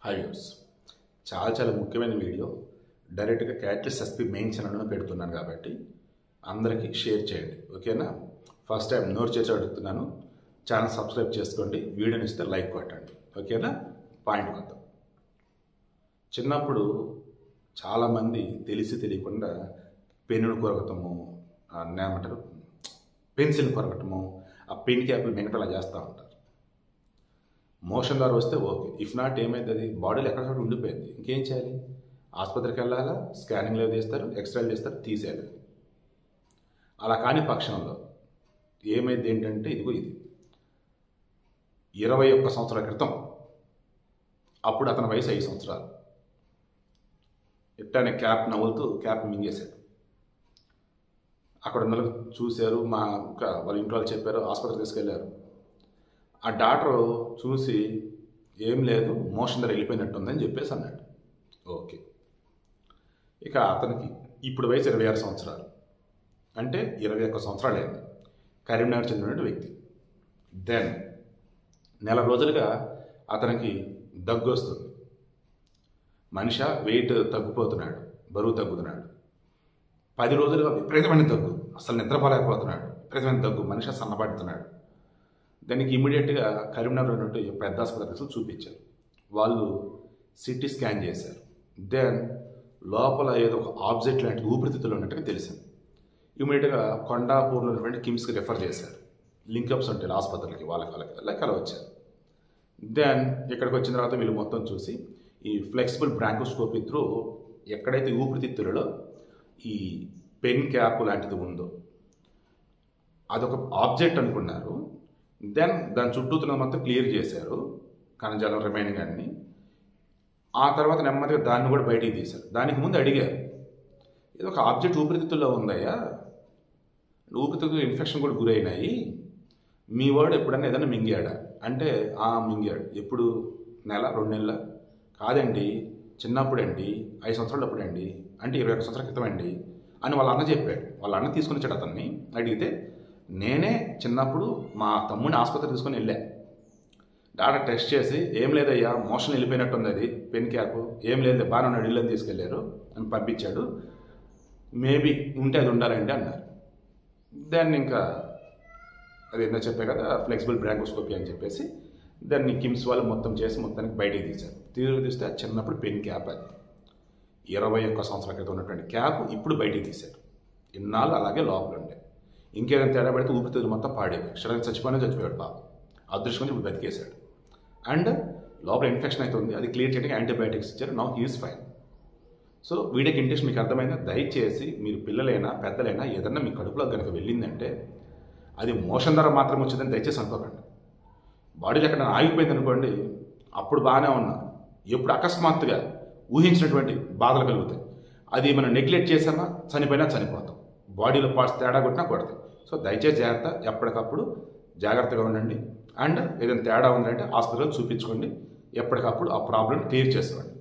Hi views, చాలా ముఖ్యమైన video. డైరెక్ట్గా క్యాటలిస్ట్ ఎస్పీ మెయిన్ ఛానల్లో పెడుతున్నాను కాబట్టి అందరికీ షేర్ చేయండి, ఓకేనా? ఫస్ట్ టైం నోరు చేసి అడుగుతున్నాను, ఛానల్ సబ్స్క్రైబ్ చేసుకోండి, వీడియోని ఇస్తే లైక్ కొట్టండి, ఓకేనా? పాయింట్ వద్దాం. చిన్నప్పుడు చాలామంది తెలియకుండా పెన్నును కొరకటము, ఏమంటారు, పెన్సిల్ కొరకటము, ఆ పెన్ క్యాప్లు మినపలా చేస్తూ ఉంటారు. మోషన్ ద్వారా వస్తే ఓకే, ఇఫ్ నాట్ ఏమైతుంది, బాడీలో ఎక్కడెక్కడ ఉండిపోయింది, ఇంకేం చేయాలి? ఆసుపత్రికి వెళ్ళాలా, స్కానింగ్లో తీస్తారు, ఎక్స్రేలు తీస్తారు, తీసేయాలి. అలా కాని పక్షంలో ఏమైంది ఏంటంటే, ఇది 21 సంవత్సరాల క్రితం, అప్పుడు అతని వయసు 5 సంవత్సరాలు. ఇట్లానే క్యాప్ నవ్వులుతూ క్యాప్ మింగేశాడు. అక్కడ ఉన్న చూశారు, వాళ్ళ ఇంట్లో వాళ్ళు చెప్పారు, ఆసుపత్రికి తీసుకెళ్లారు. ఆ డాక్టర్ చూసి ఏం లేదు, మోషన్ దగ్గర వెళ్ళిపోయినట్టుందని చెప్పేసి అన్నాడు. ఓకే, ఇక అతనికి ఇప్పుడు వయసు 26 సంవత్సరాలు, అంటే 21 సంవత్సరాలు అయింది. కరీంనగర్ చెందిన వ్యక్తి. దెన్ నెల రోజులుగా అతనికి దగ్గు వస్తుంది. మనిషి వెయిట్ తగ్గిపోతున్నాడు, బరువు తగ్గుతున్నాడు. 10 రోజులుగా విపరీతమైన దగ్గు, అసలు నిద్రపోలేకపోతున్నాడు. విపరీతమైన దగ్గు, మనిషి సన్నబడుతున్నాడు. దానికి ఇమీడియట్గా కరీంనగర్ ఉన్నట్టు పెద్ద ఆసుపత్రికి చూపించారు. వాళ్ళు సిటీ స్కాన్ చేశారు. దెన్ లోపల ఏదో ఒక ఆబ్జెక్ట్ లాంటి ఊపిరితిత్తులు ఉన్నట్టుగా తెలిసింది. ఇమీడియట్గా కొండాపూర్లో ఉన్నటువంటి కిమ్స్కి రిఫర్ చేశారు. లింకప్స్ ఉంటాయి ఆసుపత్రికి, వాళ్ళకి అలా వచ్చారు. దెన్ ఇక్కడికి వచ్చిన తర్వాత వీళ్ళు మొత్తం చూసి ఈ ఫ్లెక్సిబుల్ బ్రాంకోస్కోపీ త్రూ ఎక్కడైతే ఊపిరితిత్తులలో ఈ పెన్ క్యాప్ లాంటిది ఉందో అదొక ఆబ్జెక్ట్ అనుకున్నారు. దెన్ దాని చుట్టూతున్న మొత్తం క్లియర్ చేశారు, కణజాలం రిమైనింగ్ అన్ని. ఆ తర్వాత నెమ్మదిగా దాన్ని కూడా బయటికి తీశారు. దానికి ముందు అడిగారు, ఇది ఒక ఆబ్జెక్ట్ ఊపిరితిత్తుల్లో ఉందయ్యా, ఊపిరితిత్తులు ఇన్ఫెక్షన్ కూడా గురైనాయి, మీ వాడు ఎప్పుడన్నా ఏదైనా మింగాడా అంటే మింగాడు. ఎప్పుడు? నెల 2 నెలల? కాదండి, చిన్నప్పుడండి, 5 సంవత్సరాలు అప్పుడండి, అంటే 21 సంవత్సరాల క్రితం అండి అని వాళ్ళ అన్న చెప్పాడు. వాళ్ళ అన్న తీసుకుని వచ్చాడు అతన్ని. అడిగితే నేనే చిన్నప్పుడు మా తమ్ముడిని ఆసుపత్రి తీసుకొని వెళ్ళాను. డాక్టర్ టెస్ట్ చేసి ఏం లేదయ్యా, మోషన్ వెళ్ళిపోయినట్టుంది, అది పెన్ క్యాప్, ఏం లేదు బాగా ఉన్నాడు, ఇల్లని తీసుకెళ్లారు అని పంపించాడు, మేబీ ఉంటే అది ఉండాలండి అన్నారు. దాన్ని ఇంకా అది ఏంటో చెప్పే కదా, ఫ్లెక్సిబుల్ బ్రాంకోస్కోపీ అని చెప్పేసి దాన్ని కిమ్స్ వాళ్ళు మొత్తం చేసి మొత్తానికి బయటికి తీశారు. తీస్తే చిన్నప్పుడు పెన్ క్యాప్, అది 21 సంవత్సరాల క్రితం ఉన్నటువంటి క్యాప్ ఇప్పుడు బయటికి తీశారు. ఇన్నాళ్ళు అలాగే లోపల ఉండే. ఇంకేదైనా తేడా పడితే ఊపిరితిత్తులు మొత్తం పాడైపోయాయి. సడన్గా చచ్చిపోయాడు పాపం. అదృష్టం ఇప్పుడు బతికేశాడు. అండ్ లోపల ఇన్ఫెక్షన్ అయితే ఉంది, అది క్లియర్ చేయడానికి యాంటీబయాటిక్స్ ఇచ్చారు. Now he is fine. So వీడియోకి ఇంట్రెస్ట్ మీకు అర్థమైందా? దయచేసి మీరు పిల్లలైనా పెద్దలైనా ఏదన్నా మీ కడుపులో కనుక వెళ్ళిందంటే అది మోషన్ ద్వారా మాత్రమే వచ్చిందని దయచేసి అనుకోకండి. బాడీలో ఎక్కడ ఆగిపోయింది అనుకోండి, అప్పుడు బాగానే ఉన్నా, ఎప్పుడు అకస్మాత్తుగా ఊహించినటువంటి బాధలు కలుగుతాయి. అది మనం నెగ్లెక్ట్ చేసామా చనిపోయినా చనిపోతాం, బాడీలో పార్ట్స్ తేడా కొట్టినా కొడతాయి. సో దయచేసి జాగ్రత్త, ఎప్పటికప్పుడు జాగ్రత్తగా ఉండండి. అండ్ ఏదైనా తేడా ఉందంటే హాస్పిటల్లో చూపించుకోండి, ఎప్పటికప్పుడు ఆ ప్రాబ్లం క్లియర్ చేసుకోండి.